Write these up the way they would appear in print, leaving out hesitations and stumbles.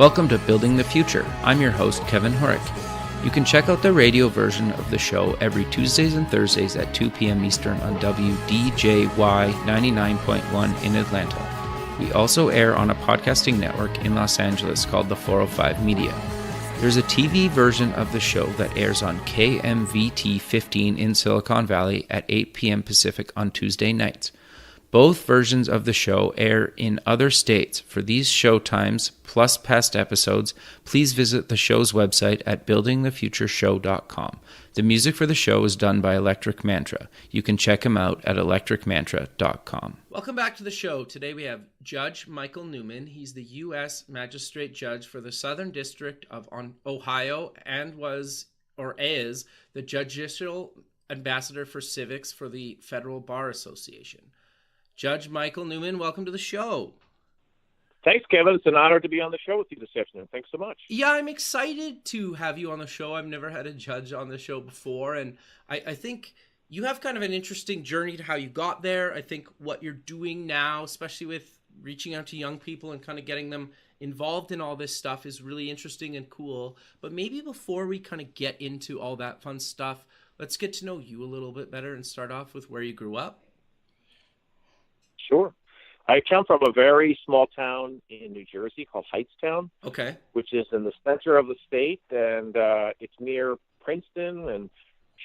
Welcome to Building the Future. I'm your host, Kevin Horick. You can check out the radio version of the show every Tuesdays and Thursdays at 2 p.m. Eastern on WDJY 99.1 in Atlanta. We also air on a podcasting network in Los Angeles called the 405 Media. There's a TV version of the show that airs on KMVT 15 in Silicon Valley at 8 p.m. Pacific on Tuesday nights. Both versions of the show air in other states. For these show times, plus past episodes, please visit the show's website at buildingthefutureshow.com. The music for the show is done by Electric Mantra. You can check him out at electricmantra.com. Welcome back to the show. Today we have Judge Michael Newman. He's the U.S. Magistrate Judge for the Southern District of Ohio and is the Judicial Ambassador for Civics for the Federal Bar Association. Judge Michael Newman, welcome to the show. Thanks, Kevin. It's an honor to be on the show with you this afternoon. Thanks so much. Yeah, I'm excited to have you on the show. I've never had a judge on the show before, and I think you have kind of an interesting journey to how you got there. I think what you're doing now, especially with reaching out to young people and kind of getting them involved in all this stuff, is really interesting and cool. But maybe before we kind of get into all that fun stuff, let's get to know you a little bit better and start off with where you grew up. Sure. I come from a very small town in New Jersey called Hightstown, okay, which is in the center of the state, and it's near Princeton and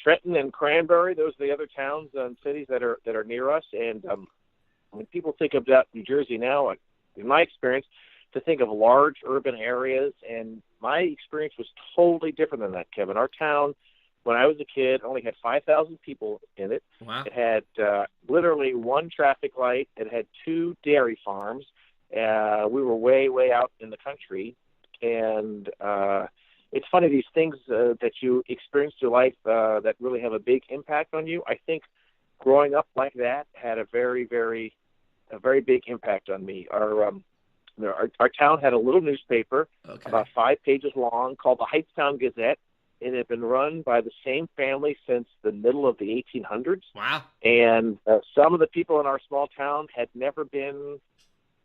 Trenton and Cranberry. Those are the other towns and cities that are near us. And when people think about New Jersey now, in my experience, to think of large urban areas, and my experience was totally different than that, Kevin. Our town, when I was a kid, only had 5,000 people in it. Wow. It had literally one traffic light. It had 2 dairy farms. We were way, way out in the country. And it's funny, these things that you experience through life that really have a big impact on you. I think growing up like that had a very big impact on me. Our town had a little newspaper, about 5 pages long, called the Hightstown Gazette. It had been run by the same family since the middle of the 1800s. Wow. And some of the people in our small town had never been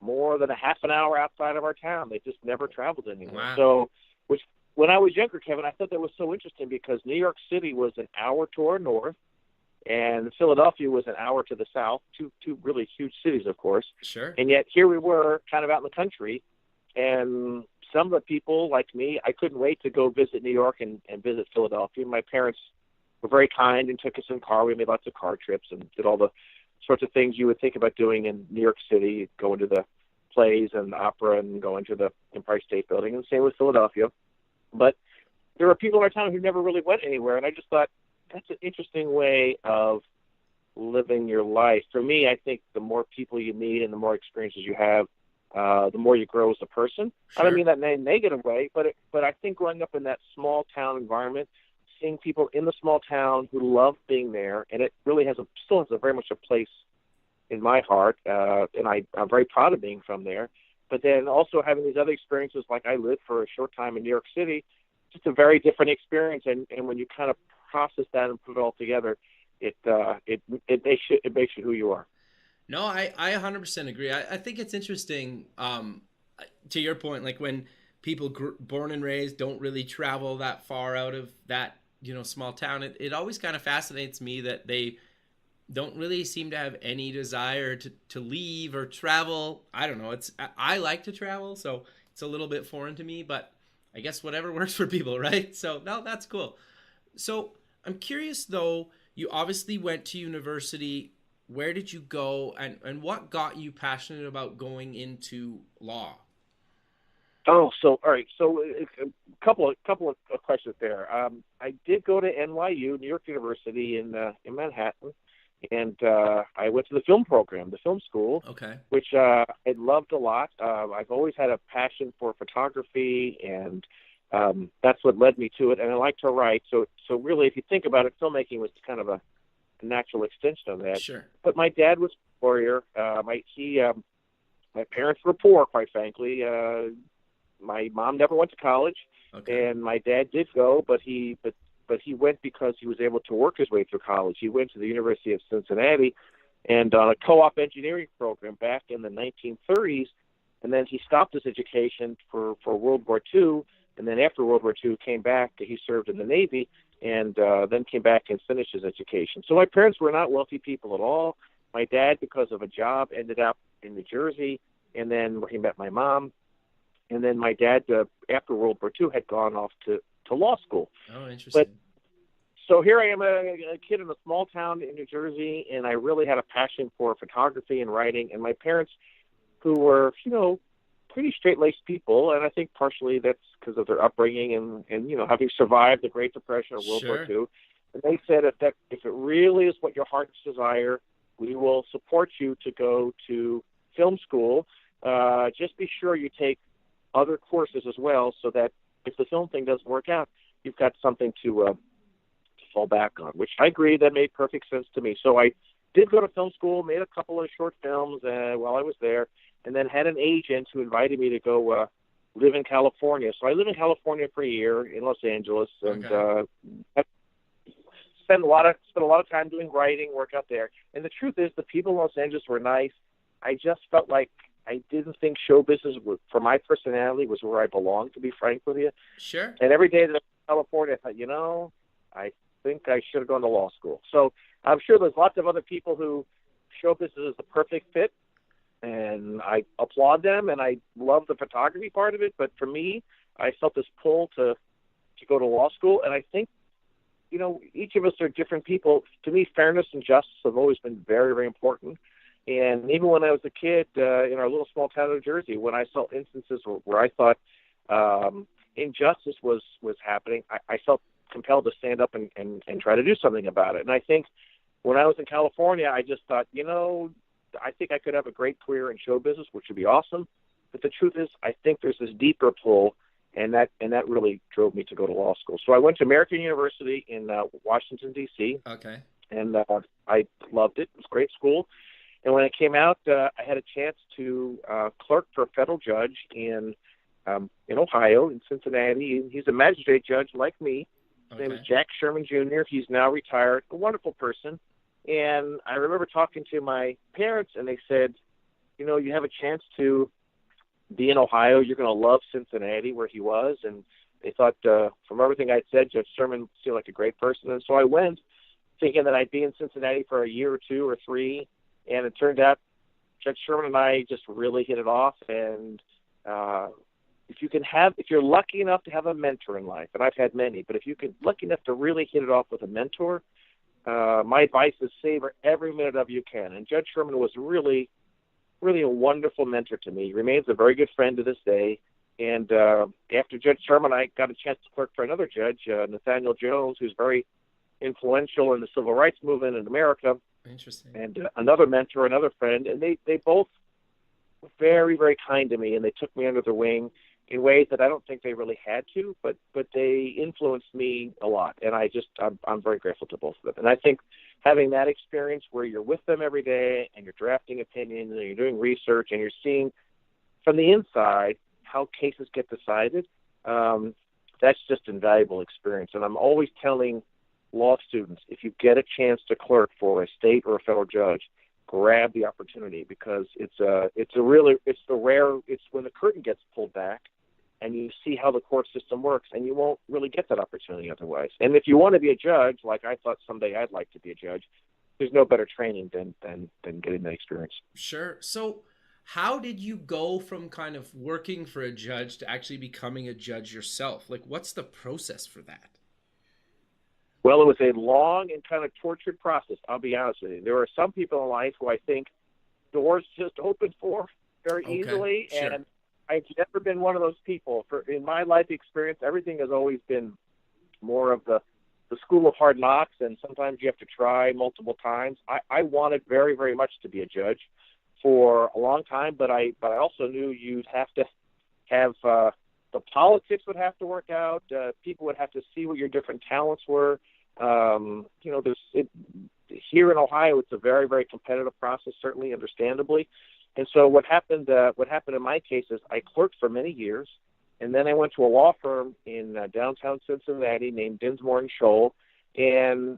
more than a half an hour outside of our town. They just never traveled anywhere. Wow. So, which when I was younger, Kevin, I thought that was so interesting because New York City was an hour to our north, and Philadelphia was an hour to the south, two really huge cities, of course. Sure. And yet here we were kind of out in the country, and some of the people like me, I couldn't wait to go visit New York and visit Philadelphia. My parents were very kind and took us in the car. We made lots of car trips and did all the sorts of things you would think about doing in New York City, going to the plays and opera and going to the Empire State Building, and same with Philadelphia. But there were people in our town who never really went anywhere, and I just thought that's an interesting way of living your life. For me, I think the more people you meet and the more experiences you have, the more you grow as a person. Sure. I don't mean that in a negative way, but I think growing up in that small town environment, seeing people in the small town who love being there, and it really still has very much a place in my heart, and I'm very proud of being from there. But then also having these other experiences, like I lived for a short time in New York City, just a very different experience. And when you kind of process that and put it all together, it makes you who you are. No, I 100% agree. I think it's interesting, to your point, like when people born and raised don't really travel that far out of that, small town, it always kind of fascinates me that they don't really seem to have any desire to leave or travel. I don't know. I like to travel, so it's a little bit foreign to me, but I guess whatever works for people, right? So, no, that's cool. So I'm curious, though, you obviously went to university. Where did you go, and what got you passionate about going into law? Oh, all right. So a couple of questions there. I did go to NYU, New York University in Manhattan, and I went to the film program, the film school, which I loved a lot. I've always had a passion for photography, and that's what led me to it. And I like to write. So really, if you think about it, filmmaking was kind of a natural extension of that. Sure. But my dad was a lawyer. My parents were poor, quite frankly. My mom never went to college, and my dad did go, but he went because he was able to work his way through college. He went to the University of Cincinnati, and on a co-op engineering program back in the 1930s, And then he stopped his education for World War II. And then after World War II, came back. He served in the Navy, and then came back and finished his education. So my parents were not wealthy people at all. My dad, because of a job, ended up in New Jersey, and then where he met my mom. And then my dad, after World War II, had gone off to law school. Oh, interesting. But so here I am, a kid in a small town in New Jersey, and I really had a passion for photography and writing. And my parents, who were, pretty straight-laced people, and I think partially that's because of their upbringing and having survived the Great Depression or World War II. And they said if it really is what your heart's desire, we will support you to go to film school. Just be sure you take other courses as well, so that if the film thing doesn't work out, you've got something to fall back on, which I agree, that made perfect sense to me. So I did go to film school, made a couple of short films while I was there, and then had an agent who invited me to go live in California. So I lived in California for a year in Los Angeles, and spent a lot of time doing writing work out there. And the truth is, the people in Los Angeles were nice. I just felt like I didn't think show business, for my personality, was where I belonged, to be frank with you. Sure. And every day that I was in California, I thought, I think I should have gone to law school. So I'm sure there's lots of other people who show business is the perfect fit, and I applaud them, and I love the photography part of it. But for me, I felt this pull to go to law school, and I think, each of us are different people. To me, fairness and justice have always been very, very important. And even when I was a kid in our little small town of New Jersey, when I saw instances where I thought injustice was happening, I felt compelled to stand up and try to do something about it. And I think when I was in California, I just thought, I think I could have a great career in show business, which would be awesome. But the truth is, I think there's this deeper pull, and that really drove me to go to law school. So I went to American University in Washington, D.C. Okay. And I loved it. It was a great school. And when I came out, I had a chance to clerk for a federal judge in Ohio, in Cincinnati. He's a magistrate judge like me. His name is Jack Sherman Jr. He's now retired, a wonderful person. And I remember talking to my parents, and they said, you have a chance to be in Ohio. You're going to love Cincinnati, where he was. And they thought, from everything I'd said, Judge Sherman seemed like a great person. And so I went thinking that I'd be in Cincinnati for a year or two or three. And it turned out Judge Sherman and I just really hit it off. And if you're lucky enough to have a mentor in life, and I've had many, but if you're lucky enough to really hit it off with a mentor, my advice is savor every minute of you can. And Judge Sherman was really, really a wonderful mentor to me. He remains a very good friend to this day. And after Judge Sherman, I got a chance to clerk for another judge, Nathaniel Jones, who's very influential in the civil rights movement in America. Interesting. And another mentor, another friend, and they both were very, very kind to me, and they took me under their wing in ways that I don't think they really had to, but they influenced me a lot, and I'm very grateful to both of them. And I think having that experience where you're with them every day, and you're drafting opinions, and you're doing research, and you're seeing from the inside how cases get decided, that's just invaluable experience. And I'm always telling law students, if you get a chance to clerk for a state or a federal judge, grab the opportunity, because it's when the curtain gets pulled back and you see how the court system works, and you won't really get that opportunity otherwise. And if you want to be a judge, like I thought someday I'd like to be a judge, there's no better training than getting that experience. Sure. So how did you go from kind of working for a judge to actually becoming a judge yourself? Like, what's the process for that? Well, it was a long and kind of tortured process, I'll be honest with you. There are some people in life who I think doors just open for very easily, sure. And I've never been one of those people. In my life experience, everything has always been more of the school of hard knocks, and sometimes you have to try multiple times. I wanted very, very much to be a judge for a long time, but I also knew you'd have to have the politics would have to work out. People would have to see what your different talents were. Here in Ohio, it's a very, very competitive process, certainly, understandably. And so what happened in my case is I clerked for many years, and then I went to a law firm in downtown Cincinnati named Dinsmore and Scholl, and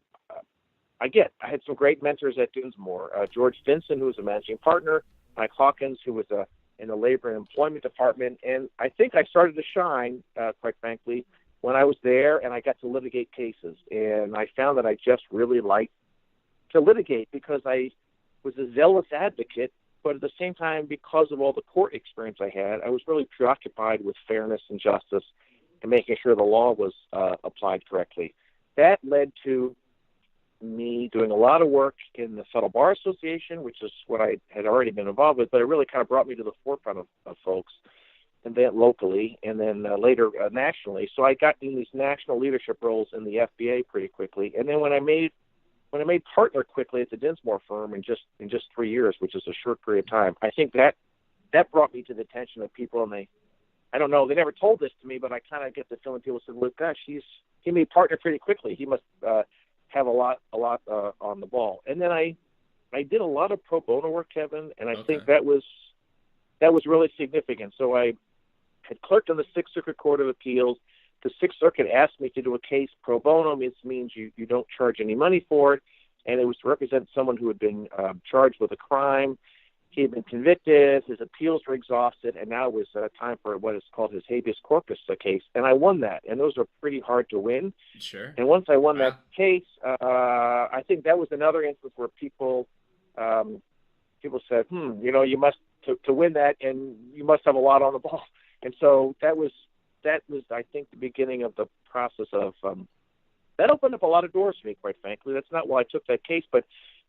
I had some great mentors at Dinsmore. George Vinson, who was a managing partner, Mike Hawkins, who was a in the Labor and Employment Department. And I think I started to shine, quite frankly, when I was there and I got to litigate cases. And I found that I just really liked to litigate because I was a zealous advocate, but at the same time, because of all the court experience I had, I was really preoccupied with fairness and justice and making sure the law was applied correctly. That led to me doing a lot of work in the Federal Bar Association, which is what I had already been involved with, but it really kind of brought me to the forefront of folks, and then locally, and then later nationally. So I got in these national leadership roles in the FBA pretty quickly. And then when I made partner quickly at the Dinsmore firm in just 3 years, which is a short period of time, I think that brought me to the attention of people. And I don't know, they never told this to me, but I kind of get the feeling people said, "Look, gosh, he made partner pretty quickly. He must have a lot on the ball." And then I did a lot of pro bono work, Kevin, and I think that was really significant. So I had clerked on the Sixth Circuit Court of Appeals. The Sixth Circuit asked me to do a case pro bono. It means you don't charge any money for it, and it was to represent someone who had been charged with a crime. He had been convicted, his appeals were exhausted, and now it was time for what is called his habeas corpus case. And I won that, and those are pretty hard to win. Sure. And once I won that case, I think that was another instance where people said, you must, to win that, and you must have a lot on the ball. And so that was, I think, the beginning of the process of that opened up a lot of doors for me, quite frankly. That's not why I took that case, but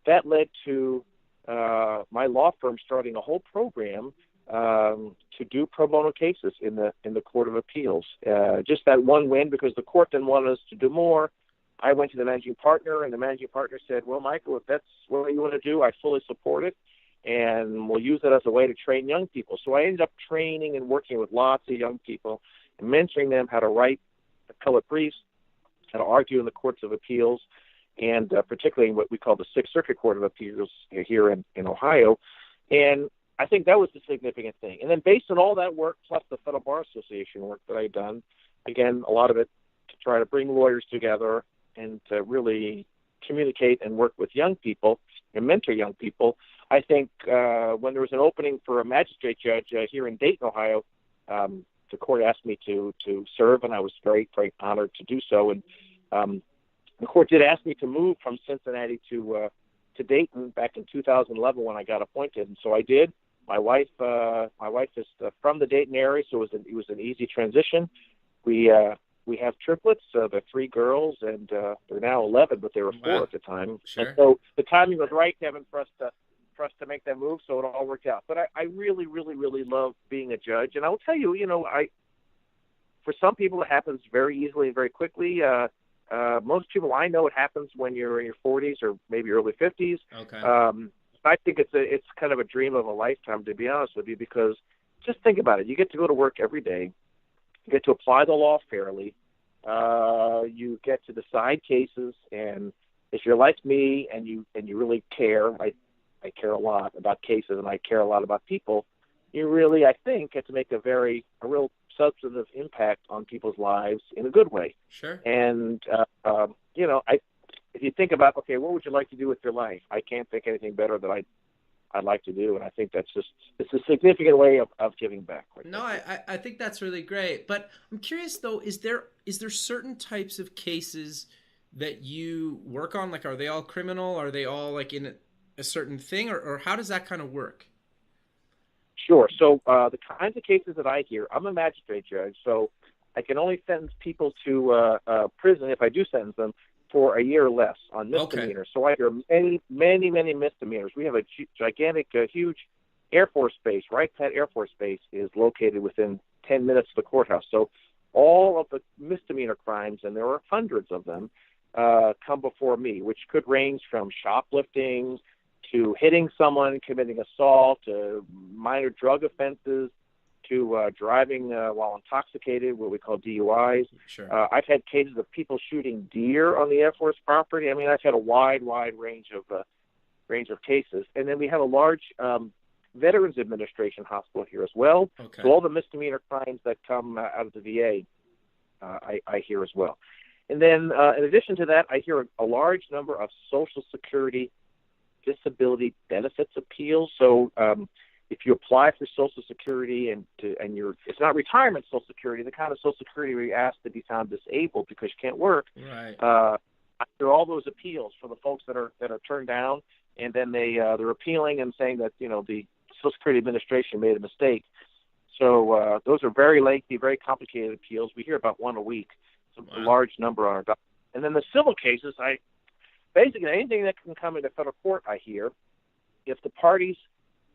that led to my law firm starting a whole program to do pro bono cases in the Court of Appeals. Just that one win, because the court then wanted us to do more. I went to the managing partner, and the managing partner said, "Well, Michael, if that's what you want to do, I fully support it, and we'll use it as a way to train young people." So I ended up training and working with lots of young people and mentoring them how to write appellate briefs, how to argue in the courts of appeals, and particularly in what we call the Sixth Circuit Court of Appeals here in Ohio. And I think that was the significant thing. And then based on all that work, plus the Federal Bar Association work that I'd done, again, a lot of it to try to bring lawyers together and to really communicate and work with young people and mentor young people. I think when there was an opening for a magistrate judge here in Dayton, Ohio, the court asked me to serve, and I was very, very honored to do so. And the court did ask me to move from Cincinnati to Dayton back in 2011 when I got appointed, and so I did. My wife is from the Dayton area, so it was an easy transition. We have triplets. They're 3 girls, and they're now 11, but they were 4 at the time. Sure. And so the timing was right, Kevin, for us to make that move. So it all worked out. But I really, really, really love being a judge, and I will tell you, for some people it happens very easily and very quickly. Most people I know, it happens when you're in your 40s or maybe early 50s. Okay. I think it's kind of a dream of a lifetime, to be honest with you, because just think about it. You get to go to work every day. You get to apply the law fairly. You get to decide cases, and if you're like me and you really care, I care a lot about cases and I care a lot about people. You really, I think, get to make a real substantive impact on people's lives in a good way. Sure. And if you think about, okay, what would you like to do with your life? I can't think anything better that I'd like to do, and I think it's a significant way of giving back. No, I think that's really great. But I'm curious though, is there certain types of cases that you work on? Like, are they all criminal? Are they all like in a certain thing, or how does that kind of work? Sure. So the kinds of cases that I hear, I'm a magistrate judge, so I can only sentence people to prison if I do sentence them for a year or less on misdemeanors. Okay. So I hear many, many, many misdemeanors. We have a gigantic, huge Air Force base. Wright-Patt Air Force Base is located within 10 minutes of the courthouse. So all of the misdemeanor crimes, and there are hundreds of them, come before me, which could range from shoplifting to hitting someone, committing assault, to minor drug offenses, to driving while intoxicated, what we call DUIs. Sure. I've had cases of people shooting deer on the Air Force property. I mean, I've had a wide range of cases. And then we have a large Veterans Administration hospital here as well. Okay. So all the misdemeanor crimes that come out of the VA, I hear as well. And then in addition to that, I hear a large number of Social Security disability benefits appeals. So if you apply for Social Security it's not retirement Social Security, the kind of Social Security where you ask to be found disabled because you can't work. Right. After all those appeals for the folks that are turned down, and then they're appealing and saying that the Social Security Administration made a mistake. So those are very lengthy, very complicated appeals. We hear about one a week. It's a large number on our docket. And then the civil cases, basically anything that can come into federal court, I hear, if the parties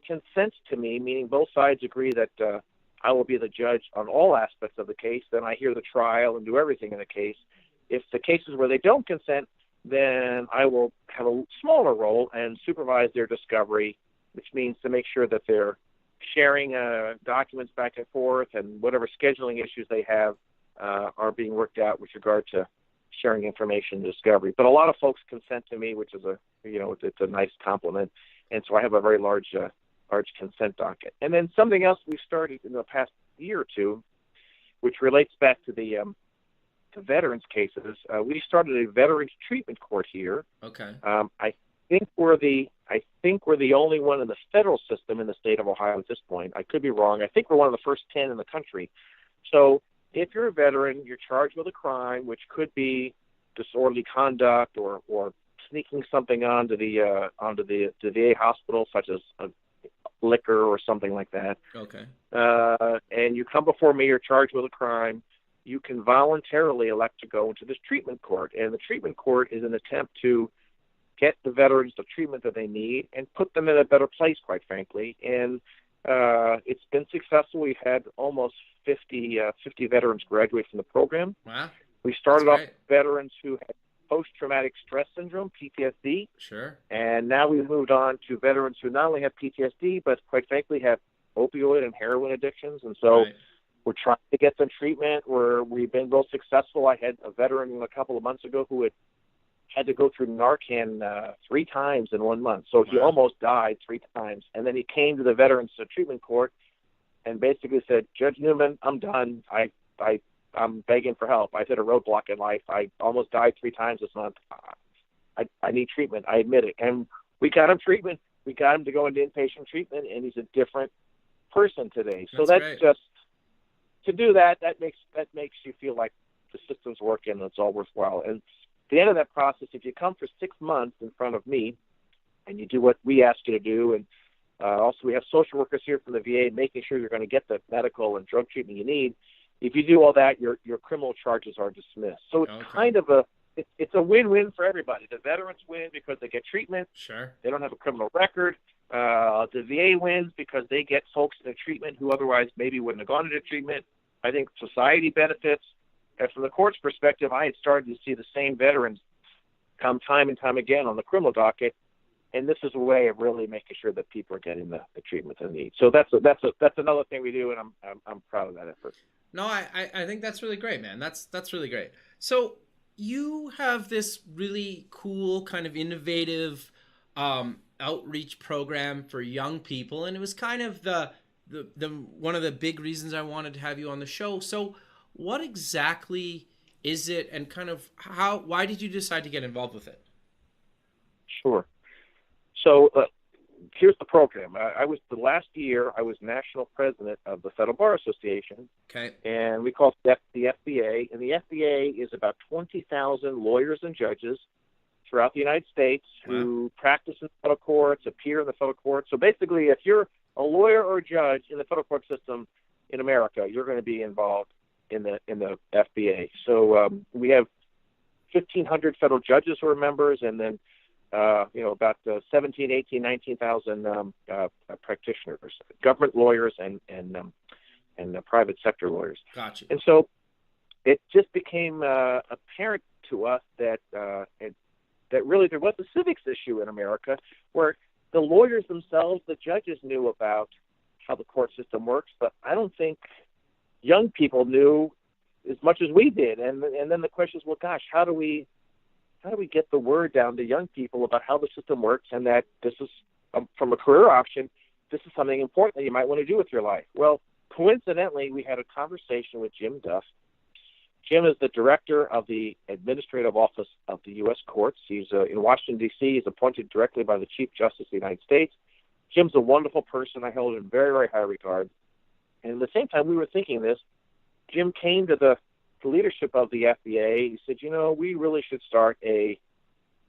consent to me, meaning both sides agree that I will be the judge on all aspects of the case, then I hear the trial and do everything in the case. If the cases where they don't consent, then I will have a smaller role and supervise their discovery, which means to make sure that they're sharing documents back and forth, and whatever scheduling issues they have are being worked out with regard to sharing information and discovery. But a lot of folks consent to me, which is it's a nice compliment. And so I have a very large consent docket. And then something else we started in the past year or two, which relates back to the to veterans cases. We started a veterans treatment court here. Okay. I think we're the only one in the federal system in the state of Ohio at this point. I could be wrong. I think we're one of the first 10 in the country. So if you're a veteran, you're charged with a crime, which could be disorderly conduct or sneaking something onto the VA hospital, such as a liquor or something like that. Okay. And you come before me, you're charged with a crime, you can voluntarily elect to go into this treatment court. And the treatment court is an attempt to get the veterans the treatment that they need and put them in a better place, quite frankly. And it's been successful. We've had almost 50 veterans graduate from the program. Wow. We started off with veterans who had post-traumatic stress syndrome, PTSD. Sure. And now we've moved on to veterans who not only have PTSD, but quite frankly have opioid and heroin addictions. And so we're trying to get them treatment. We've been real successful. I had a veteran a couple of months ago who had to go through Narcan 3 times in 1 month. So he almost died 3 times. And then he came to the Veterans Treatment Court and basically said, Judge Newman, I'm done. I'm begging for help. I've hit a roadblock in life. I almost died 3 times this month. I need treatment. I admit it. And we got him treatment. We got him to go into inpatient treatment, and he's a different person today. So that's just, to do that makes you feel like the system's working and it's all worthwhile. And at the end of that process, if you come for 6 months in front of me and you do what we ask you to do, and also we have social workers here from the VA making sure you're going to get the medical and drug treatment you need. If you do all that, your criminal charges are dismissed. So it's kind of it's a win-win for everybody. The veterans win because they get treatment. Sure. They don't have a criminal record. The VA wins because they get folks in treatment who otherwise maybe wouldn't have gone into treatment. I think society benefits. And from the court's perspective, I had started to see the same veterans come time and time again on the criminal docket, and this is a way of really making sure that people are getting the treatment they need. So that's another thing we do, and I'm proud of that effort. No, I think that's really great, man. That's really great. So you have this really cool kind of innovative outreach program for young people, and it was kind of the one of the big reasons I wanted to have you on the show. So what exactly is it, and kind of why did you decide to get involved with it? Sure. So here's the program. Last year I was national president of the Federal Bar Association. Okay. And we call it the FBA. And the FBA is about 20,000 lawyers and judges throughout the United States who practice in the federal courts, appear in the federal courts. So basically, if you're a lawyer or a judge in the federal court system in America, you're going to be involved in the FBA. So we have 1,500 federal judges who are members, and then about 17, 18, 19,000 practitioners, government lawyers and private sector lawyers. Gotcha. And so it just became apparent to us that really there was a civics issue in America where the lawyers themselves, the judges, knew about how the court system works, but I don't think young people knew as much as we did. And then the question is, well, gosh, how do we get the word down to young people about how the system works, and that this is, from a career option, this is something important that you might want to do with your life? Well, coincidentally, we had a conversation with Jim Duff. Jim is the director of the Administrative Office of the U.S. Courts. He's in Washington, D.C. He's appointed directly by the Chief Justice of the United States. Jim's a wonderful person. I held in very, very high regard. And at the same time we were thinking this, Jim came to the leadership of the FBA. He said, we really should start a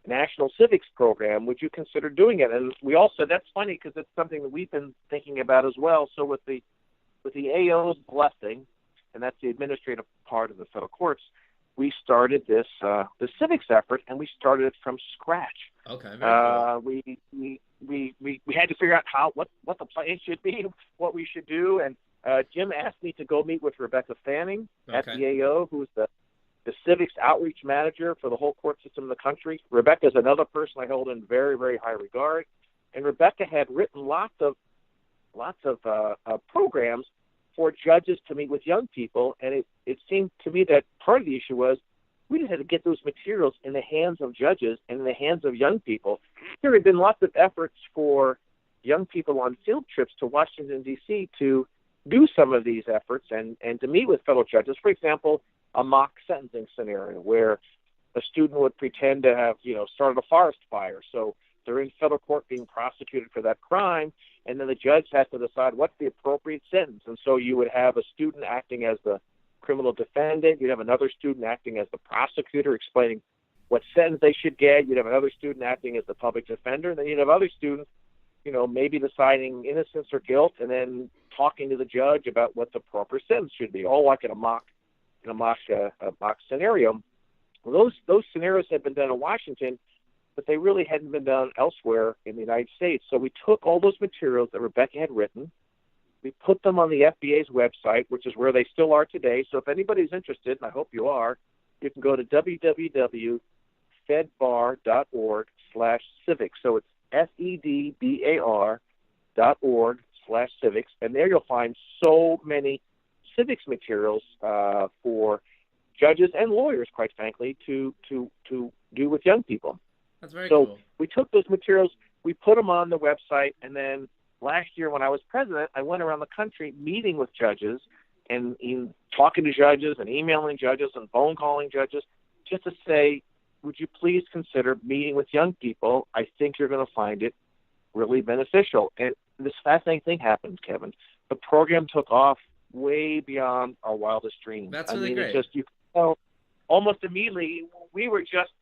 national civics program. Would you consider doing it? And we all said, that's funny because it's something that we've been thinking about as well. So with the AO's blessing, and that's the administrative part of the federal courts, we started this civics effort, and we started it from scratch. Okay, very cool. We had to figure out what the plan should be, what we should do, and Jim asked me to go meet with Rebecca Fanning at the AO, who's the civics outreach manager for the whole court system in the country. Rebecca is another person I hold in very, very high regard, and Rebecca had written lots of programs for judges to meet with young people, and it seemed to me that part of the issue was we just had to get those materials in the hands of judges and in the hands of young people. There had been lots of efforts for young people on field trips to Washington, D.C. to do some of these efforts and to meet with fellow judges. For example, a mock sentencing scenario where a student would pretend to have, started a forest fire. So they're in federal court being prosecuted for that crime, and then the judge has to decide what's the appropriate sentence. And so you would have a student acting as the criminal defendant. You'd have another student acting as the prosecutor explaining what sentence they should get. You'd have another student acting as the public defender. And then you'd have other students, maybe deciding innocence or guilt and then talking to the judge about what the proper sentence should be, all like in a mock scenario. Well, those scenarios had been done in Washington, but they really hadn't been done elsewhere in the United States. So we took all those materials that Rebecca had written, we put them on the FBA's website, which is where they still are today. So if anybody's interested, and I hope you are, you can go to www.fedbar.org/civics. So it's FEDBAR.org/civics, and there you'll find so many civics materials for judges and lawyers, quite frankly, to do with young people. That's very cool. So we took those materials, we put them on the website, and then last year when I was president, I went around the country meeting with judges and talking to judges and emailing judges and phone calling judges just to say, would you please consider meeting with young people? I think you're going to find it really beneficial. And this fascinating thing happened, Kevin. The program took off way beyond our wildest dreams. That's really great. It's just, almost immediately, we were just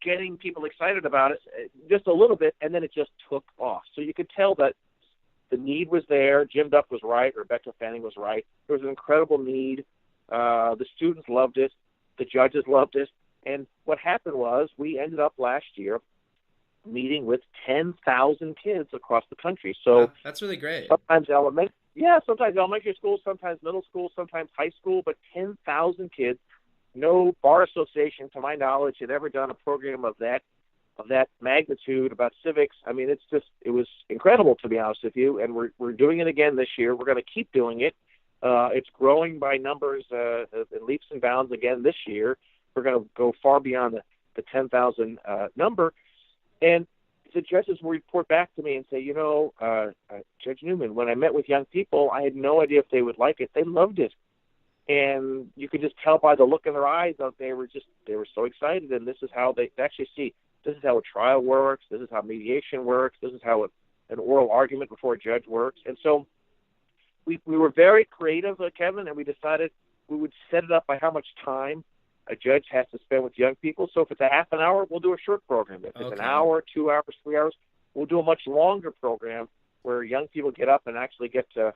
getting people excited about it just a little bit, and then it just took off. So you could tell that the need was there. Jim Duff was right. Rebecca Fanning was right. There was an incredible need. The students loved it. The judges loved it. And what happened was we ended up last year meeting with 10,000 kids across the country. So wow, that's really great. Sometimes elementary school, sometimes middle school, sometimes high school, but 10,000 kids. No bar association, to my knowledge, had ever done a program of that magnitude about civics. I mean, it was incredible, to be honest with you. And we're doing it again this year. We're going to keep doing it. It's growing by numbers in leaps and bounds again this year. We're going to go far beyond the 10,000 number. And the judges will report back to me and say, Judge Newman, when I met with young people, I had no idea if they would like it. They loved it. And you could just tell by the look in their eyes that they were so excited. And this is how they actually see, this is how a trial works. This is how mediation works. This is how an oral argument before a judge works. And so we were very creative, Kevin, and we decided we would set it up by how much time a judge has to spend with young people. So if it's a half an hour, we'll do a short program. If it's an hour, 2 hours, 3 hours, we'll do a much longer program where young people get up and actually get to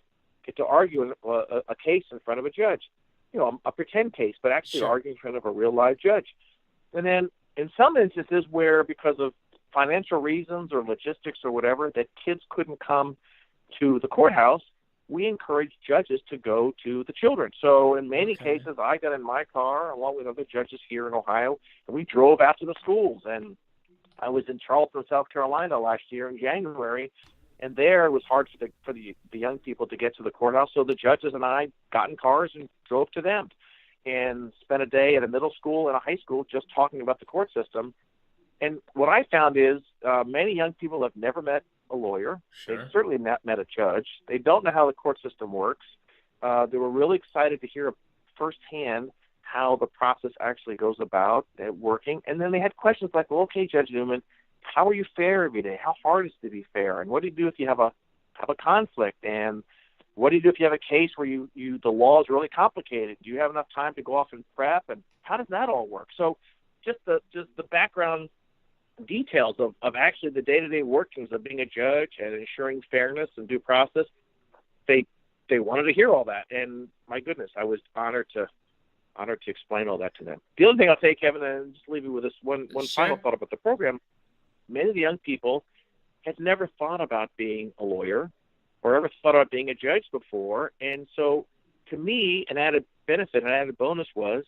argue a case in front of a judge. A pretend case, but actually argue in front of a real live judge. And then in some instances where because of financial reasons or logistics or whatever, that kids couldn't come to the courthouse, we encourage judges to go to the children. So in many cases, I got in my car along with other judges here in Ohio, and we drove out to the schools. And I was in Charleston, South Carolina last year in January, and there it was hard for the young people to get to the courthouse. So the judges and I got in cars and drove to them and spent a day at a middle school and a high school just talking about the court system. And what I found is many young people have never met a lawyer. Sure. They've certainly not met a judge. They don't know how the court system works. They were really excited to hear firsthand how the process actually goes about working. And then they had questions like, well, okay, Judge Newman, how are you fair every day? How hard is it to be fair? And what do you do if you have a conflict? And what do you do if you have a case where the law is really complicated? Do you have enough time to go off and prep? And how does that all work? So just the background details of actually the day-to-day workings of being a judge and ensuring fairness and due process, they wanted to hear all that. And my goodness, I was honored to explain all that to them. The other thing I'll say, Kevin, and just leave you with this one Sure. final thought about the program. Many of the young people had never thought about being a lawyer or ever thought about being a judge before. And so to me, an added benefit, an added bonus was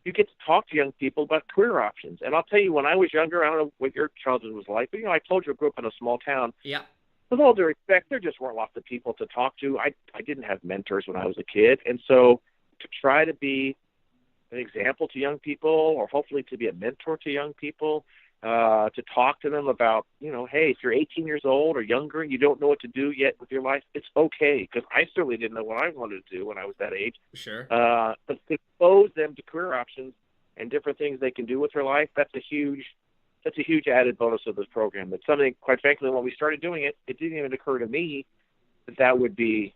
you get to talk to young people about career options. And I'll tell you, when I was younger, I don't know what your childhood was like, but, I told you I grew up in a small town. Yeah. With all due respect, there just weren't lots of people to talk to. I didn't have mentors when I was a kid. And so to try to be an example to young people, or hopefully to be a mentor to young people, to talk to them about, hey, if you're 18 years old or younger and you don't know what to do yet with your life, it's okay. Because I certainly didn't know what I wanted to do when I was that age. Sure. But to expose them to career options and different things they can do with their life, that's a huge added bonus of this program. It's something, quite frankly, when we started doing it, it didn't even occur to me that would be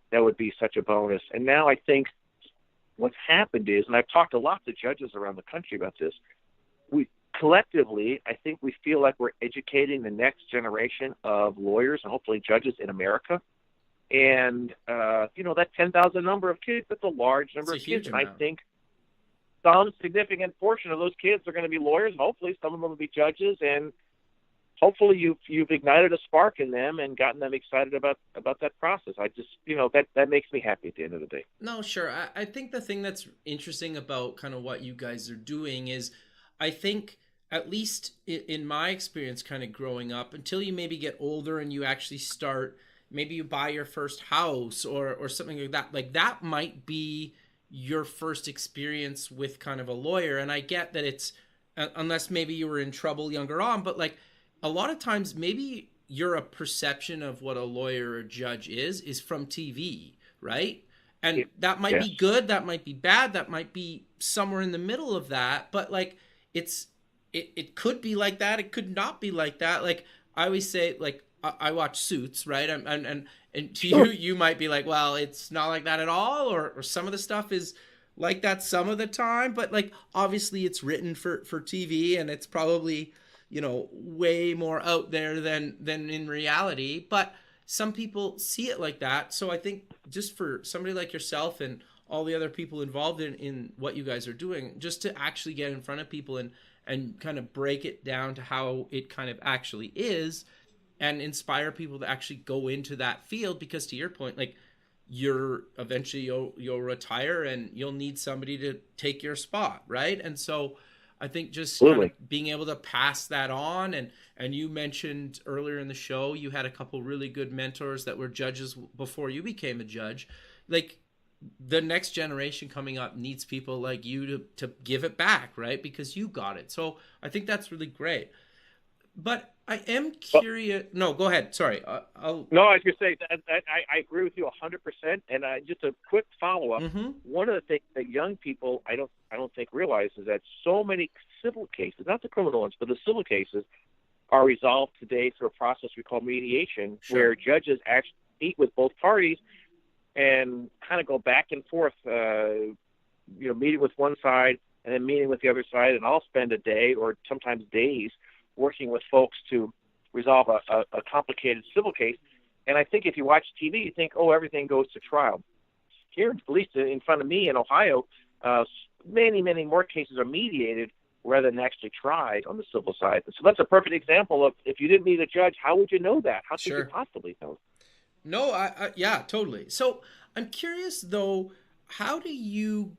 such a bonus. And now I think what's happened is, and I've talked to lots of judges around the country about this, we collectively, I think we feel like we're educating the next generation of lawyers and hopefully judges in America. And, that 10,000 number of kids, that's a large number of kids. And I think some significant portion of those kids are going to be lawyers, and hopefully some of them will be judges. And hopefully you've ignited a spark in them and gotten them excited about that process. I just, that makes me happy at the end of the day. No, sure. I think the thing that's interesting about kind of what you guys are doing is, I think, at least in my experience kind of growing up, until you maybe get older and you actually start, maybe you buy your first house or something like that might be your first experience with kind of a lawyer. And I get that it's, unless maybe you were in trouble younger on, but like a lot of times maybe your perception of what a lawyer or judge is from TV, right? And that might be good, that might be bad, that might be somewhere in the middle of that, but like it could be like that, it could not be like that. Like I always say, like I watch Suits, right? And to you might be like, well, it's not like that at all, or some of the stuff is like that some of the time, but like obviously it's written for TV, and it's probably, way more out there than in reality, but some people see it like that. So I think just for somebody like yourself and all the other people involved in what you guys are doing, just to actually get in front of people and kind of break it down to how it kind of actually is, and inspire people to actually go into that field, because to your point, like you'll retire and you'll need somebody to take your spot, right? And so I think just kind of being able to pass that on, and you mentioned earlier in the show you had a couple really good mentors that were judges before you became a judge. Like the next generation coming up needs people like you to give it back, right? Because you got it. So I think that's really great. But I am curious. No, go ahead. Sorry. No, I was going to say that I agree with you 100%. And just a quick follow up. Mm-hmm. One of the things that young people I don't think realize is that so many civil cases, not the criminal ones, but the civil cases, are resolved today through a process we call mediation, where judges actually meet with both parties and kind of go back and forth. Meeting with one side and then meeting with the other side, and I'll spend a day or sometimes days working with folks to resolve a complicated civil case. And I think if you watch TV, you think, everything goes to trial. Here, at least in front of me in Ohio, many, many more cases are mediated rather than actually tried on the civil side. So that's a perfect example of, if you didn't meet a judge, how would you know that? How could you possibly know? No, yeah, totally. So I'm curious, though, how do you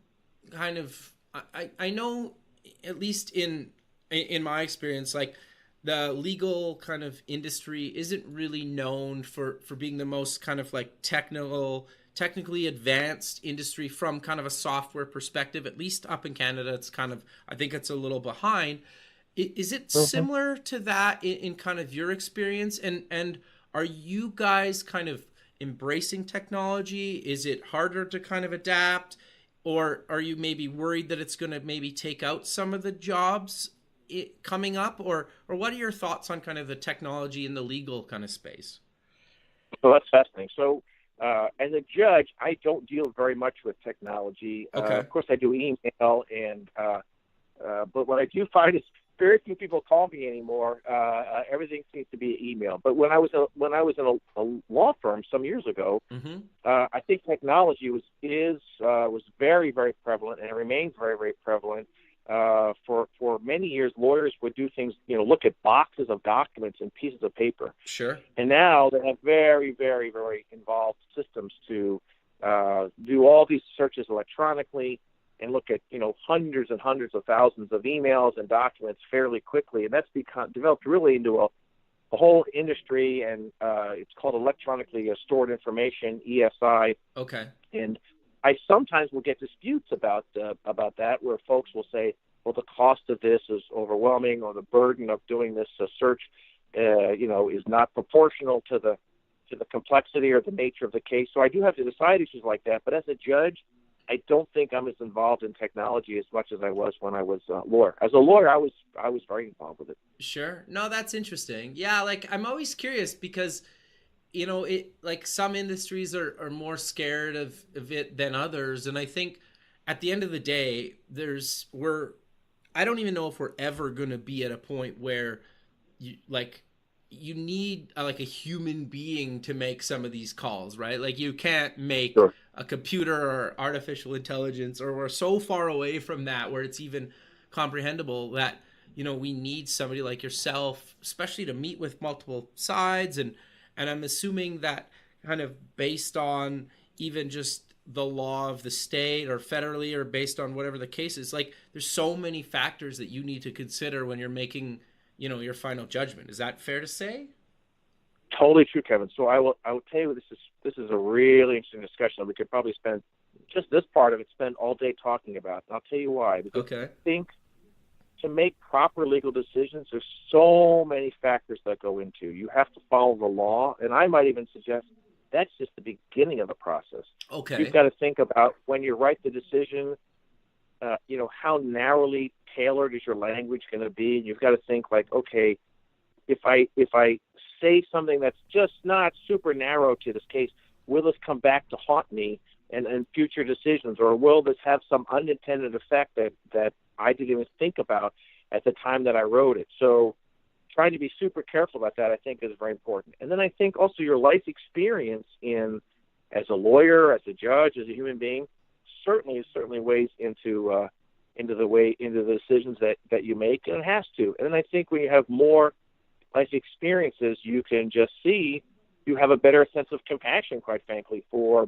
kind of, I know, at least in my experience, like the legal kind of industry isn't really known for being the most kind of like technically advanced industry from kind of a software perspective. At least up in Canada, it's kind of, I think it's a little behind. Is it similar to that in kind of your experience? And are you guys kind of embracing technology? Is it harder to kind of adapt? Or are you maybe worried that it's going to maybe take out some of the jobs coming up, or what are your thoughts on kind of the technology in the legal kind of space? So that's fascinating. So, as a judge, I don't deal very much with technology. Okay. Of course, I do email, but what I do find is very few people call me anymore. Everything seems to be email. But when I was in a law firm some years ago, Mm-hmm. I think technology was very, very prevalent, and it remains very, very prevalent. For many years, lawyers would do things, look at boxes of documents and pieces of paper. Sure. And now they have very, very, very involved systems to do all these searches electronically and look at, hundreds and hundreds of thousands of emails and documents fairly quickly. And that's developed really into a whole industry, and it's called electronically stored information, ESI. Okay. And I sometimes will get disputes about that, where folks will say, well, the cost of this is overwhelming, or the burden of doing this search, is not proportional to the complexity or the nature of the case. So I do have to decide issues like that. But as a judge, I don't think I'm as involved in technology as much as I was when I was a lawyer. As a lawyer, I was very involved with it. Sure. No, that's interesting. Yeah, like I'm always curious because it like some industries are more scared of it than others, and I think at the end of the day I don't even know if we're ever going to be at a point where you need like a human being to make some of these calls, right? Like you can't make Sure. a computer or artificial intelligence, or we're so far away from that where it's even comprehensible that we need somebody like yourself, especially to meet with multiple sides. And I'm assuming that kind of based on even just the law of the state or federally, or based on whatever the case is, like there's so many factors that you need to consider when you're making your final judgment. Is that fair to say? Totally true, Kevin. So I will tell you, this is a really interesting discussion. We could probably spend just this part of it all day talking about. And I'll tell you why. Because Okay. I think to make proper legal decisions, there's so many factors that go into. You have to follow the law, and I might even suggest that's just the beginning of the process. Okay. You've got to think about when you write the decision, how narrowly tailored is your language going to be? You've got to think like, okay, if I say something that's just not super narrow to this case, will this come back to haunt me in future decisions, or will this have some unintended effect that I didn't even think about at the time that I wrote it? So trying to be super careful about that, I think, is very important. And then I think also your life experience as a lawyer, as a judge, as a human being, certainly weighs into the decisions that you make, and it has to. And then I think when you have more life experiences, you can just see you have a better sense of compassion, quite frankly, for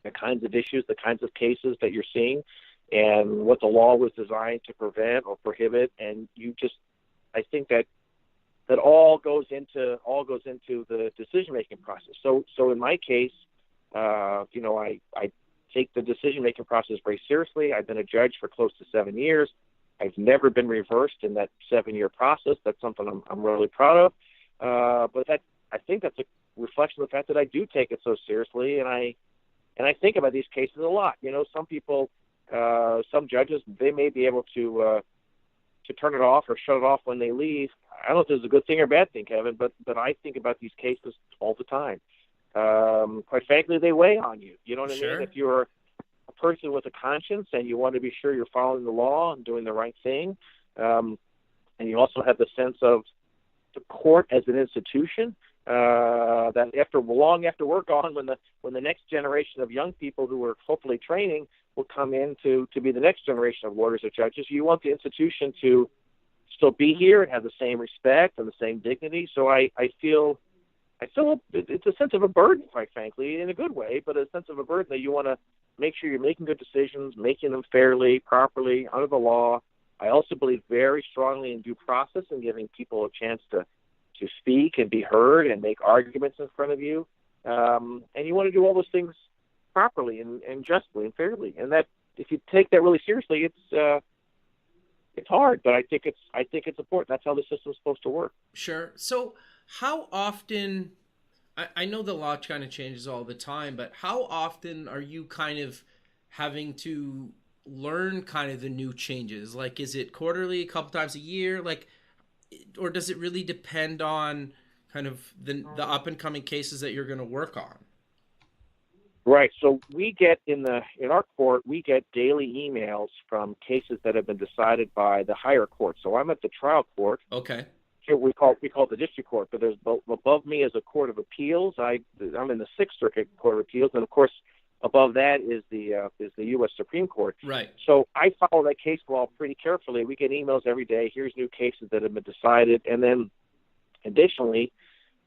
the kinds of issues, the kinds of cases that you're seeing, and what the law was designed to prevent or prohibit. And I think that all goes into the decision-making process. So in my case, I take the decision-making process very seriously. I've been a judge for close to 7 years. I've never been reversed in that 7-year process. That's something I'm really proud of. But I think that's a reflection of the fact that I do take it so seriously, and I think about these cases a lot. Some people, some judges, they may be able to turn it off or shut it off when they leave. I don't know if this is a good thing or a bad thing, Kevin, but I think about these cases all the time. Quite frankly, they weigh on you. You know what Sure. I mean? If you're a person with a conscience and you want to be sure you're following the law and doing the right thing, and you also have the sense of the court as an institution, that long after we're gone, when the next generation of young people who are hopefully training will come in to be the next generation of lawyers or judges, you want the institution to still be here and have the same respect and the same dignity. So I feel it's a sense of a burden, quite frankly, in a good way, but a sense of a burden that you want to make sure you're making good decisions, making them fairly, properly, under the law. I also believe very strongly in due process and giving people a chance to speak and be heard and make arguments in front of you. And you want to do all those things properly and justly and fairly. And that, if you take that really seriously, it's hard, but I think it's important. That's how the system's supposed to work. Sure. So how often, I know the law kind of changes all the time, but how often are you kind of having to learn kind of the new changes? Like, is it quarterly, a couple times a year? Like, or does it really depend on kind of the up and coming cases that you're going to work on? Right. So we get in our court, we get daily emails from cases that have been decided by the higher court. So I'm at the trial court. Okay. Here we call it the district court, but there's above me is a court of appeals. I'm in the Sixth Circuit Court of Appeals, and of course above that is the U.S. Supreme Court. Right. So I follow that case law pretty carefully. We get emails every day. Here's new cases that have been decided, and then additionally,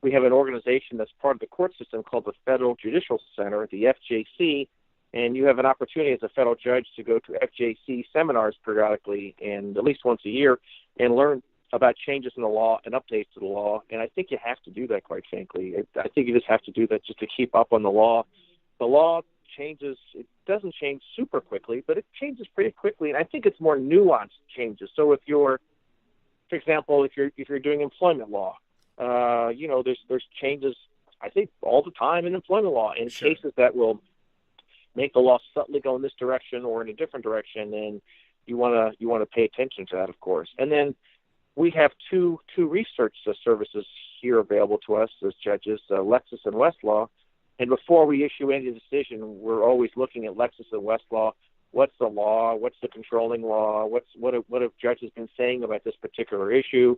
we have an organization that's part of the court system called the Federal Judicial Center, the FJC, and you have an opportunity as a federal judge to go to FJC seminars periodically and at least once a year and learn about changes in the law and updates to the law. And I think you have to do that, quite frankly. I think you just have to do that just to keep up on the law. The law changes. It doesn't change super quickly, but it changes pretty quickly. And I think it's more nuanced changes. So if you're, for example, if you're doing employment law, there's changes, I think, all the time in employment law in Sure. cases that will make the law subtly go in this direction or in a different direction. And you want to pay attention to that, of course. And then we have two research services here available to us as judges, Lexis and Westlaw. And before we issue any decision, we're always looking at Lexis and Westlaw. What's the law? What's the controlling law? What have judges been saying about this particular issue?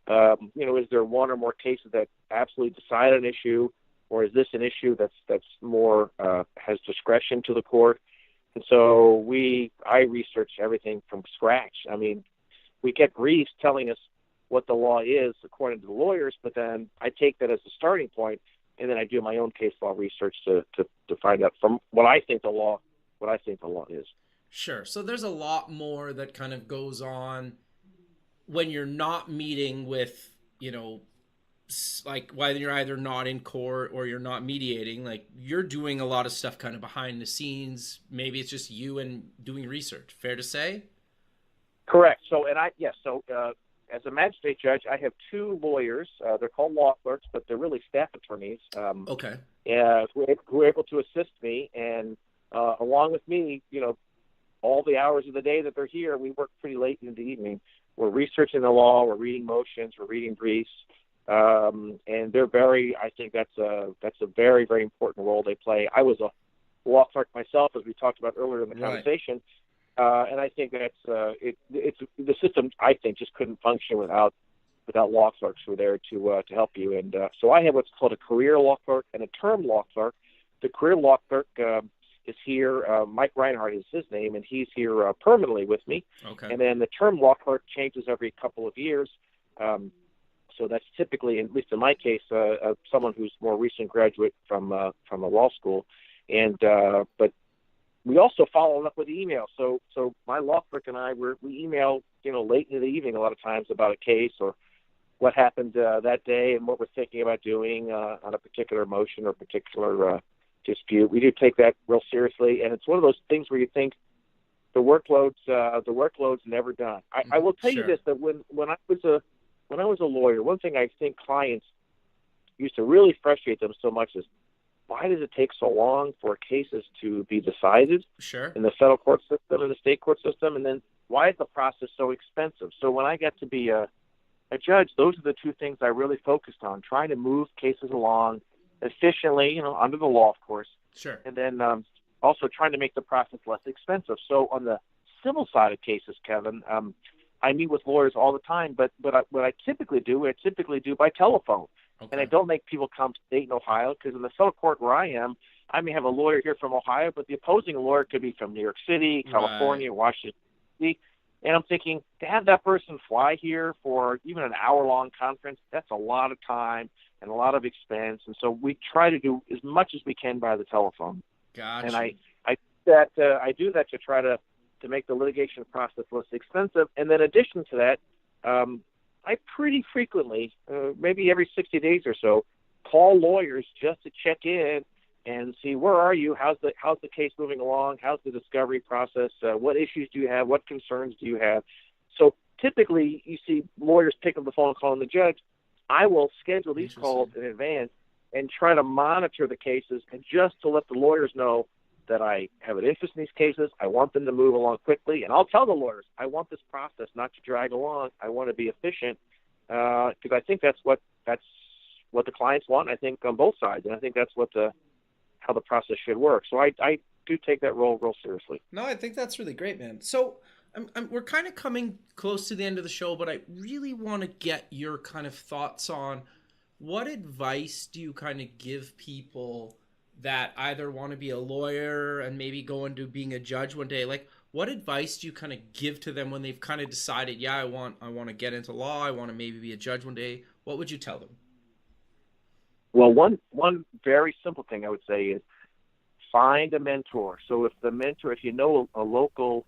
Is there one or more cases that absolutely decide an issue, or is this an issue that's more has discretion to the court? And so I research everything from scratch. I mean, we get briefs telling us what the law is according to the lawyers, but then I take that as a starting point, and then I do my own case law research to find out from what I think the law is. Sure. So there's a lot more that kind of goes on when you're not meeting with, like whether you're either not in court or you're not mediating, like you're doing a lot of stuff kind of behind the scenes. Maybe it's just you and doing research. Fair to say? Correct. So, as a magistrate judge, I have two lawyers. They're called law clerks, but they're really staff attorneys. Okay. Who are able to assist me, and along with me, all the hours of the day that they're here, we work pretty late into the evening. We're researching the law, we're reading motions, we're reading briefs, and I think that's a very, very important role they play. I was a law clerk myself, as we talked about earlier in the conversation, and I think it's the system, I think, just couldn't function without law clerks who are there to help you. And so I have what's called a career law clerk and a term law clerk. The career law clerk is here. Mike Reinhardt is his name, and he's here permanently with me. Okay. And then the term law clerk changes every couple of years. So that's typically, at least in my case, someone who's more recent graduate from a law school. And but we also follow up with email. So my law clerk and I we email late in the evening a lot of times about a case or what happened that day and what we're thinking about doing on a particular motion or particular dispute. We do take that real seriously, and it's one of those things where you think the workload's never done. I will tell you this, that when I was a lawyer, one thing I think clients used to really frustrate them so much is, why does it take so long for cases to be decided in the federal court system and the state court system? And then why is the process so expensive? So when I got to be a judge, those are the two things I really focused on, trying to move cases along efficiently, under the law, of course. Sure. And then also trying to make the process less expensive. So on the civil side of cases, Kevin, I meet with lawyers all the time, but what I typically do by telephone. Okay. And I don't make people come to Dayton, Ohio, because in the federal court where I am, I may have a lawyer here from Ohio, but the opposing lawyer could be from New York City, California, Washington, D.C. And I'm thinking, to have that person fly here for even an hour-long conference, that's a lot of time and a lot of expense. And so we try to do as much as we can by the telephone. Gotcha. And I do that to try to make the litigation process less expensive. And then in addition to that, I pretty frequently, maybe every 60 days or so, call lawyers just to check in and see, where are you? How's the case moving along? How's the discovery process? What issues do you have? What concerns do you have? So typically, you see lawyers pick up the phone and call the judge. I will schedule these calls in advance and try to monitor the cases, and just to let the lawyers know that I have an interest in these cases. I want them to move along quickly, and I'll tell the lawyers, I want this process not to drag along. I want to be efficient, because I think that's what the clients want. I think on both sides, and I think that's how the process should work. So I do take that role real seriously. No, I think that's really great, man. So we're kind of coming close to the end of the show, but I really want to get your kind of thoughts on what advice do you kind of give people that either want to be a lawyer and maybe go into being a judge one day. Like, what advice do you kind of give to them when they've kind of decided, yeah, I want to get into law, I want to maybe be a judge one day? What would you tell them? Well, one very simple thing I would say is find a mentor. So if you know a local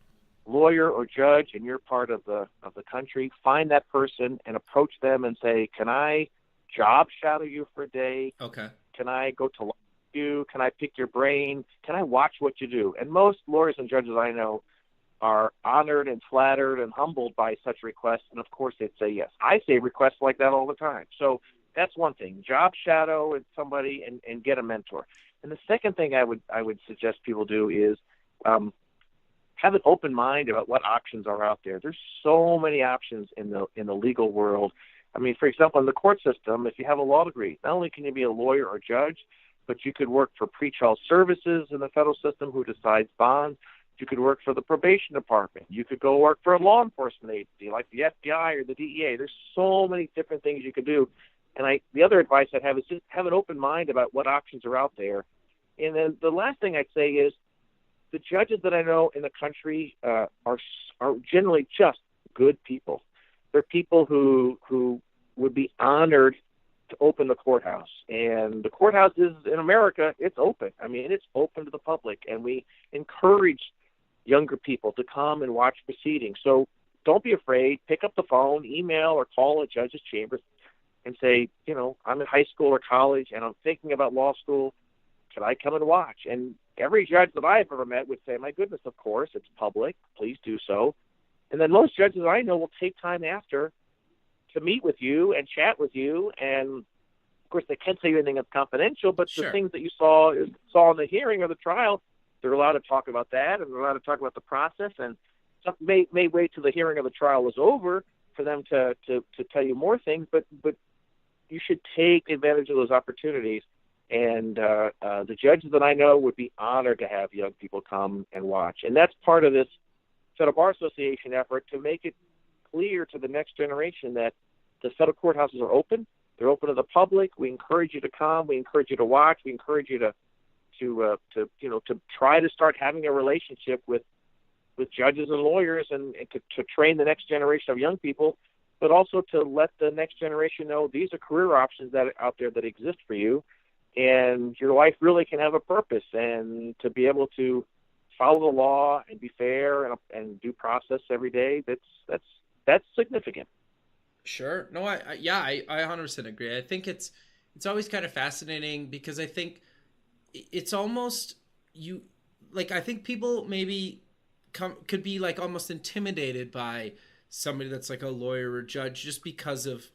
lawyer or judge in your part of the country, find that person and approach them and say, can I job shadow you for a day? Okay. Can I go to you? Can I pick your brain? Can I watch what you do? And most lawyers and judges I know are honored and flattered and humbled by such requests, and of course they'd say yes. I say requests like that all the time. So that's one thing. Job shadow with somebody and get a mentor. And the second thing I would suggest people do is have an open mind about what options are out there. There's so many options in the legal world. I mean, for example, in the court system, if you have a law degree, not only can you be a lawyer or judge, but you could work for pretrial services in the federal system who decides bonds. You could work for the probation department. You could go work for a law enforcement agency like the FBI or the DEA. There's so many different things you could do. And the other advice I'd have is just have an open mind about what options are out there. And then the last thing I'd say is the judges that I know in the country are generally just good people. They're people who would be honored to open the courthouse. And the courthouse is, in America, it's open. I mean, it's open to the public. And we encourage younger people to come and watch proceedings. So don't be afraid. Pick up the phone, email, or call a judge's chambers and say, I'm in high school or college and I'm thinking about law school. Can I come and watch? And every judge that I've ever met would say, my goodness, of course, it's public. Please do so. And then most judges I know will take time after to meet with you and chat with you. And, of course, they can't tell you anything that's confidential, but Sure. The things that you saw in the hearing or the trial, they're allowed to talk about that, and they're allowed to talk about the process. And some may wait till the hearing or the trial is over for them to tell you more things, but you should take advantage of those opportunities. And the judges that I know would be honored to have young people come and watch. And that's part of this Federal Bar Association effort to make it clear to the next generation that the federal courthouses are open. They're open to the public. We encourage you to come. We encourage you to watch. We encourage you to try to start having a relationship with judges and lawyers and to train the next generation of young people, but also to let the next generation know these are career options that are out there that exist for you, and your life really can have a purpose, and to be able to follow the law and be fair and due process every day, that's significant. Sure. No, I 100% agree. I think it's always kind of fascinating because I think it's almost I think people maybe could be like almost intimidated by somebody that's like a lawyer or judge just because of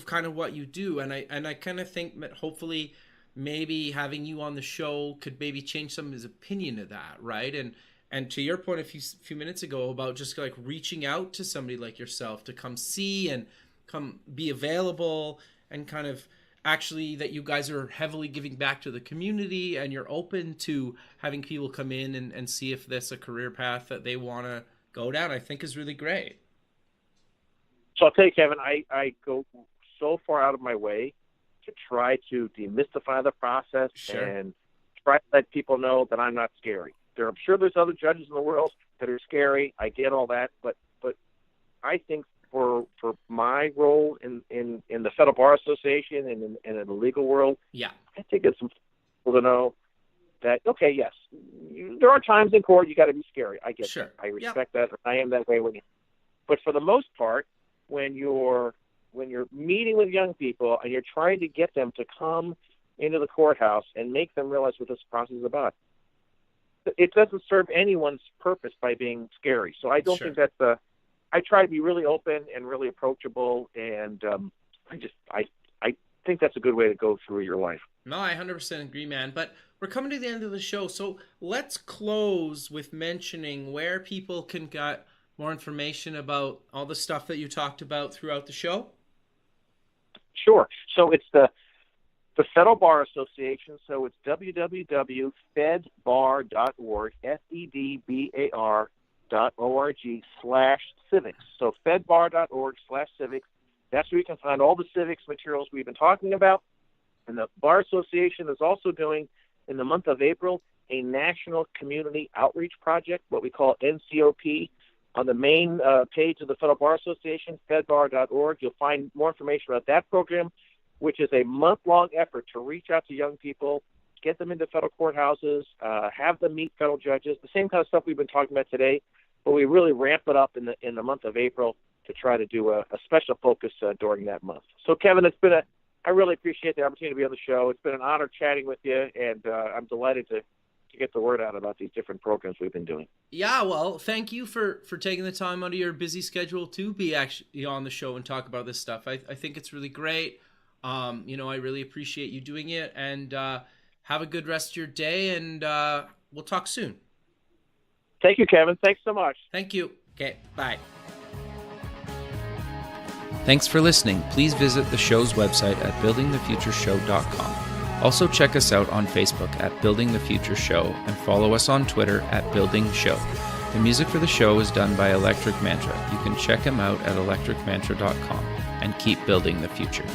kind of what you do. And I kind of think that hopefully maybe having you on the show could maybe change some of his opinion of that. Right. And to your point a few minutes ago about just like reaching out to somebody like yourself to come see and come be available, and kind of actually that you guys are heavily giving back to the community and you're open to having people come in and see if that's a career path that they want to go down, I think is really great. So I'll tell you, Kevin, I go so far out of my way to try to demystify the process. Sure. And try to let people know that I'm not scary. I'm sure there's other judges in the world that are scary. I get all that, but I think for my role in the Federal Bar Association and in the legal world, yeah, I think it's important to know that, okay, yes, there are times in court you got to be scary. I get sure. that. I respect that. I am that way but for the most part, when you're meeting with young people and you're trying to get them to come into the courthouse and make them realize what this process is about, it doesn't serve anyone's purpose by being scary. So I don't Sure. think I try to be really open and really approachable, and I think that's a good way to go through your life. No, I 100% agree, man. But we're coming to the end of the show, so let's close with mentioning where people can get more information about all the stuff that you talked about throughout the show. Sure. So it's the Federal Bar Association. So it's www.fedbar.org, FEDBAR.org/civics. So fedbar.org/civics. That's where you can find all the civics materials we've been talking about. And the Bar Association is also doing, in the month of April, a National Community Outreach Project, what we call NCOP. On the main page of the Federal Bar Association, fedbar.org, you'll find more information about that program, which is a month-long effort to reach out to young people, get them into federal courthouses, have them meet federal judges, the same kind of stuff we've been talking about today, but we really ramp it up in the month of April to try to do a special focus during that month. So, Kevin, I really appreciate the opportunity to be on the show. It's been an honor chatting with you, and I'm delighted to get the word out about these different programs we've been doing. Yeah, well, thank you for taking the time out of your busy schedule to be actually on the show and talk about this stuff. I think it's really great. I really appreciate you doing it, and have a good rest of your day, and we'll talk soon. Thank you, Kevin. Thanks so much. Thank you. Okay, bye. Thanks for listening. Please visit the show's website at buildingthefutureshow.com. Also check us out on Facebook at Building the Future Show and follow us on Twitter at Building Show. The music for the show is done by Electric Mantra. You can check him out at electricmantra.com and keep building the future.